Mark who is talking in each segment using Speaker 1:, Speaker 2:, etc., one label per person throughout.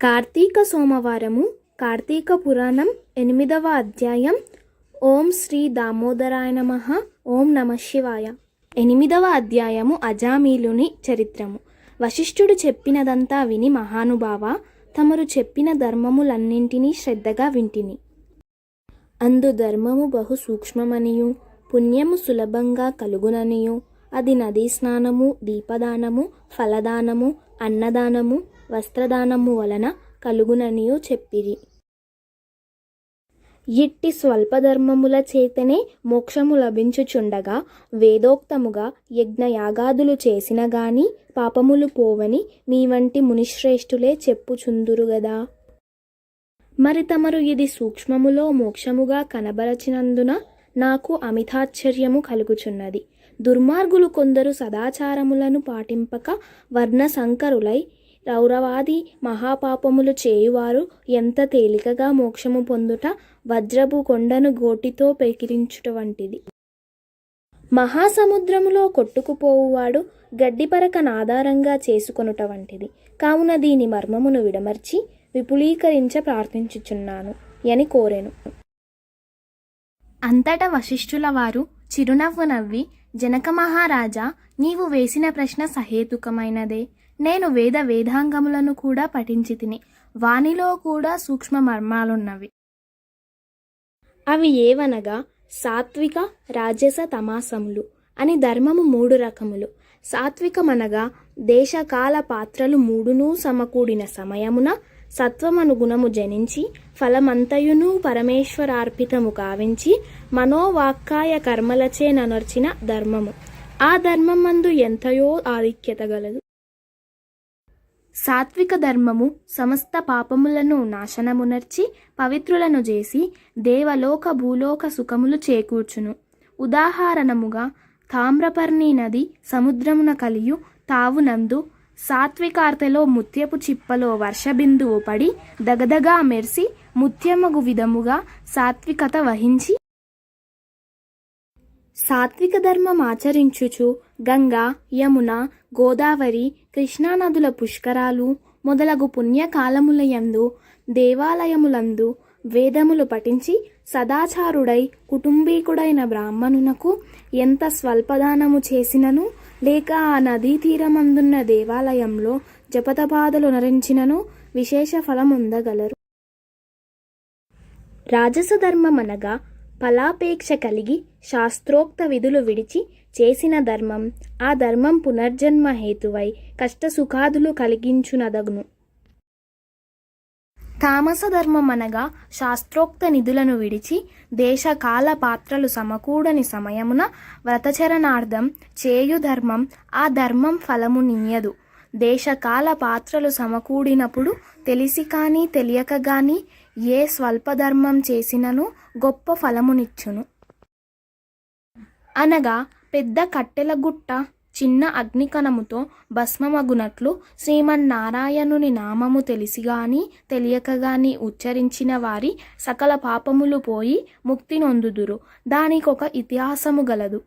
Speaker 1: కార్తీక సోమవారము కార్తీక పురాణం 8వ అధ్యాయం. ఓం శ్రీ దామోదరాయ నమః. ఓం నమః శివాయ. 8వ అధ్యాయము అజామీలుని చరిత్రము. వశిష్ఠుడు చెప్పినదంతా విని మహానుభావ, తమరు చెప్పిన ధర్మములన్నింటినీ శ్రద్ధగా వింటిని. అందు ధర్మము బహు సూక్ష్మమనియు పుణ్యము సులభంగా కలుగుననియు అది నదీ స్నానము, దీపదానము, ఫలదానము, అన్నదానము, వస్త్రదానము వలన కలుగుననియు చెప్పిరి. ఇట్టి స్వల్పధర్మముల చేతనే మోక్షము లభించుచుండగా వేదోక్తముగా యజ్ఞయాగాదులు చేసిన గాని పాపములు పోవని మీ వంటి మునిశ్రేష్ఠులే చెప్పుచుందురు గదా. మరి తమరు ఇది సూక్ష్మములో మోక్షముగా కనబరచినందున నాకు అమితాశ్చర్యము కలుగుచున్నది. దుర్మార్గులు కొందరు సదాచారములను పాటింపక వర్ణ సంకరులై రౌరవాది మహాపాపములు చేయువారు ఎంత తేలికగా మోక్షము పొందుట వజ్రపు కొండను గోటితో పెకిరించుట వంటిది. మహాసముద్రములో కొట్టుకుపోవువాడు గడ్డిపరకనాధారంగా చేసుకొనుట వంటిది. కావున దీని మర్మమును విడమర్చి విపులీకరించ ప్రార్థించుచున్నాను అని కోరెను. అంతటా వశిష్ఠుల వారు చిరునవ్వు నవ్వి, జనక మహారాజా, నీవు వేసిన ప్రశ్న సహేతుకమైనదే. నేను వేదాంగములను కూడా పఠించి తిని, వానిలో కూడా సూక్ష్మ మర్మాలున్నవి. అవి ఏవనగా సాత్విక, రాజస, తమాసములు అని ధర్మము 3 రకములు. సాత్వికమనగా దేశకాల పాత్రలు 3 సమకూడిన సమయమున సత్వమను గుణము జనించి ఫలమంతయును పరమేశ్వరార్పితము కావించి మనోవాక్కాయ కర్మలచే ననర్చిన ధర్మము. ఆ ధర్మమందు ఎంతయో ఆధిక్యత గలదు. సాత్విక ధర్మము సమస్త పాపములను నాశనమునర్చి పవిత్రులను చేసి దేవలోక భూలోక సుఖములు చేకూర్చును. ఉదాహరణముగా తామ్రపర్ణి నది సముద్రమున కలియు తావునందు సాత్వికార్తెలో ముత్యపు చిప్పలో వర్షబిందువు పడి దగదగా మెరిసి ముత్యమగు విధముగా సాత్వికత వహించి సాత్విక ధర్మం ఆచరించుచు గంగా, యమున, గోదావరి, కృష్ణానదుల పుష్కరాలు మొదలగు పుణ్యకాలములయందు దేవాలయములందు వేదములు పఠించి సదాచారుడై కుటుంబీకుడైన బ్రాహ్మణునకు ఎంత స్వల్పదానము చేసినను లేక ఆ నదీ తీరమందున్న దేవాలయంలో జపతపాదలు నరించినను విశేష ఫలముందగలరు. రాజస ధర్మమనగా ఫలాపేక్ష కలిగి శాస్త్రోక్త విధులు విడిచి చేసిన ధర్మం. ఆ ధర్మం పునర్జన్మ హేతువై కష్టసుఖాదులు కలిగించునదగును. తామస ధర్మం అనగా శాస్త్రోక్త నిధులను విడిచి దేశకాల పాత్రలు సమకూడని సమయమున వ్రతచరణార్థం చేయు ధర్మం. ఆ ధర్మం ఫలమునియ్యదు. దేశకాల పాత్రలు సమకూడినప్పుడు తెలిసి కానీ తెలియక గాని ఏ స్వల్పధర్మం చేసినను గొప్ప ఫలమునిచ్చును. అనగా పెద్ద కట్టెల గుట్ట చిన్న అగ్నికణముతో భస్మమగునట్లు శ్రీమన్నారాయణుని నామము తెలిసిగాని తెలియకగాని ఉచ్చరించిన వారి సకల పాపములు పోయి ముక్తి నొందుదురు. దానికొక ఇతిహాసము గలదు.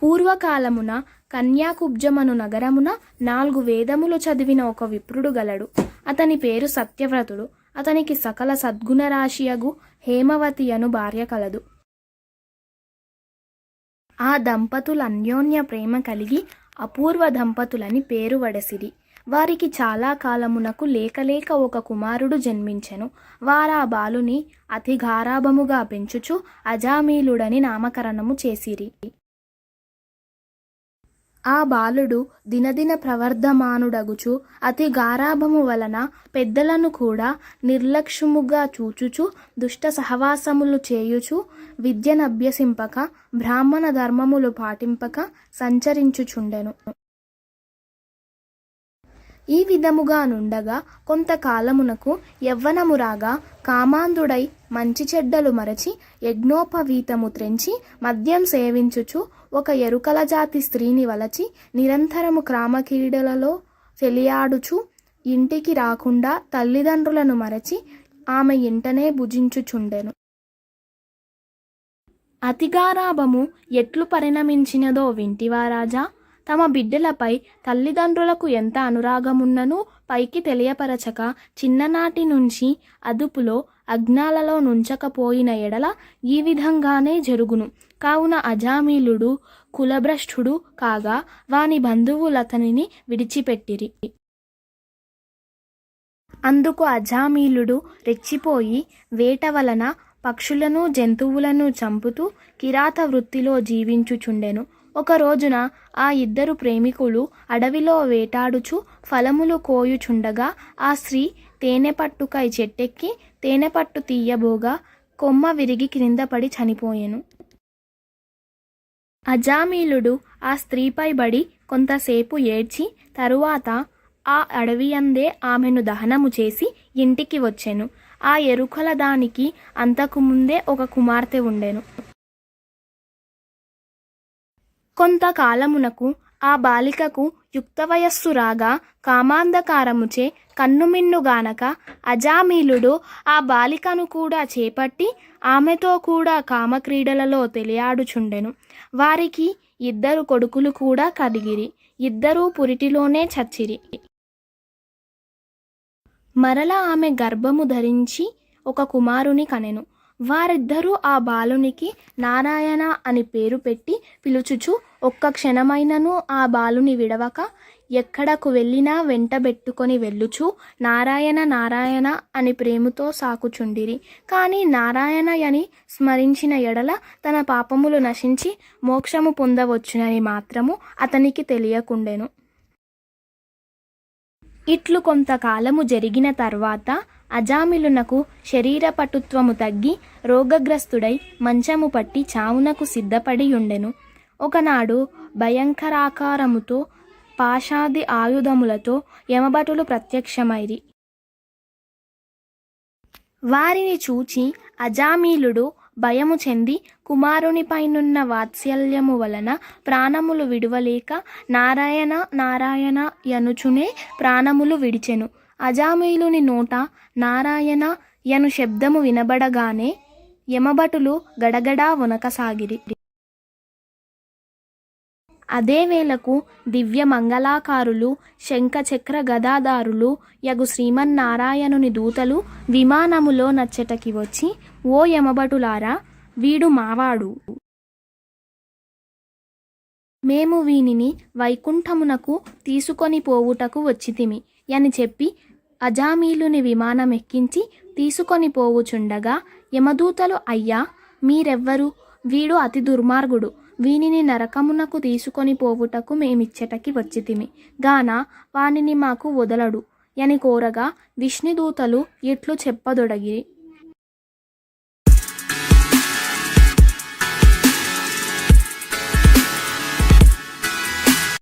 Speaker 1: పూర్వకాలమున కన్యాకుబ్జమను నగరమున 4 వేదములు చదివిన ఒక విప్రుడు గలడు. అతని పేరు సత్యవ్రతుడు. అతనికి సకల సద్గుణరాశియగు హేమవతి అను భార్య కలదు. ఆ దంపతులు అన్యోన్య ప్రేమ కలిగి అపూర్వ దంపతులని పేరు వడసిరి. వారికి చాలా కాలమునకు లేకలేక ఒక కుమారుడు జన్మించెను. వారా బాలుని అతి గారాభముగా పెంచుచు అజామీలుడని నామకరణము చేసిరి. ఆ బాలుడు దినదిన ప్రవర్ధమానుడగుచు అతి గారాభము వలన పెద్దలను కూడా నిర్లక్ష్యముగా చూచుచు దుష్ట సహవాసములు చేయుచు విద్యనభ్యసింపక బ్రాహ్మణ ధర్మములు పాటింపక సంచరించుచుండెను. ఈ విధముగా నుండగా కొంతకాలమునకు యవ్వనము రాగా కామాంధుడై మంచి చెడ్డలు మరచి యజ్ఞోపవీతము త్రెంచి మద్యం సేవించుచు ఒక ఎరుకల జాతి స్త్రీని వలచి నిరంతరము క్రామకీడలలో తెలియాడుచు ఇంటికి రాకుండా తల్లిదండ్రులను మరచి ఆమె ఇంటనే భుజించుచుండెను. అతిగారాభము ఎట్లు పరిణమించినదో వింటివా రాజా? తమ బిడ్డలపై తల్లిదండ్రులకు ఎంత అనురాగమున్ననూ పైకి తెలియపరచక చిన్ననాటి నుంచి అదుపులో అజ్ఞాలలో నుంచకపోయిన ఎడల ఈ విధంగానే జరుగును. కావున అజామీలుడు కులభ్రష్టుడు కాగా వాని బంధువులతనిని విడిచిపెట్టిరి. అందుకు అజామీలుడు రెచ్చిపోయి వేట వలన పక్షులను జంతువులను చంపుతూ కిరాత వృత్తిలో జీవించుచుండెను. ఒక రోజున ఆ ఇద్దరు ప్రేమికులు అడవిలో వేటాడుచు ఫలములు కోయుచుండగా ఆ స్త్రీ తేనెపట్టుకై చెట్టెక్కి తేనెపట్టు తీయబోగా కొమ్మ విరిగి క్రింద పడి చనిపోయెను. అజామీలుడు ఆ స్త్రీపై బడి కొంతసేపు ఏడ్చి తరువాత ఆ అడవియందే ఆమెను దహనము చేసి ఇంటికి వచ్చెను. ఆ ఎరుకల దానికి అంతకుముందే ఒక కుమార్తె ఉండెను. కొంతకాలమునకు ఆ బాలికకు యుక్త వయస్సు రాగా కామాంధకారముచే కన్నుమిన్నుగానక అజామీలుడు ఆ బాలికను కూడా చేపట్టి ఆమెతో కూడా కామక్రీడలలో తెలియాడుచుండెను. వారికి ఇద్దరు కొడుకులు కూడా కలిగిరి. ఇద్దరూ పురిటిలోనే చచ్చిరి. మరల ఆమె గర్భము ధరించి ఒక కుమారుని కనెను. వారిద్దరూ ఆ బాలునికి నారాయణ అని పేరు పెట్టి పిలుచుచు ఒక్క క్షణమైనను ఆ బాలుని విడవక ఎక్కడకు వెళ్ళినా వెంటబెట్టుకొని వెళ్ళుచు నారాయణ నారాయణ అని ప్రేమతో సాకుచుండిరి. కానీ నారాయణ అని స్మరించిన ఎడల తన పాపములు నశించి మోక్షము పొందవచ్చునని మాత్రము అతనికి తెలియకుండెను. ఇట్లు కొంతకాలము జరిగిన తర్వాత అజామిలునకు శరీర పటుత్వము తగ్గి రోగగ్రస్తుడై మంచము పట్టి చావునకు సిద్ధపడి ఉండెను. ఒకనాడు భయంకరాకారముతో పాశాది ఆయుధములతో యమభటులు ప్రత్యక్షమైరి. వారిని చూచి అజామీలుడు భయము చెంది కుమారునిపైనున్న వాత్సల్యము వలన ప్రాణములు విడువలేక నారాయణ నారాయణ యనుచునే ప్రాణములు విడిచెను. అజామీలుని నోట నారాయణ యను శబ్దము వినబడగానే యమభటులు గడగడా వణకసాగిరి. అదే వేళకు దివ్య మంగళాకారులు శంఖచక్ర గదాదారులు యగు శ్రీమన్నారాయణుని దూతలు విమానములో నచ్చటకి వచ్చి, ఓ యమభటులారా, వీడు మావాడు. మేము వీనిని వైకుంఠమునకు తీసుకొని పోవుటకు వచ్చితిమి అని చెప్పి అజామీలుని విమానం ఎక్కించి తీసుకొని పోవుచుండగా యమదూతలు, అయ్యా మీరెవ్వరు? వీడు అతి దుర్మార్గుడు. వీనిని నరకమునకు తీసుకొని పోవుటకు మేమిచ్చటకి వచ్చితిమి గాన వానిని మాకు వదలడు అని కోరగా విష్ణుదూతలు ఇట్లు చెప్పదొడగిరి.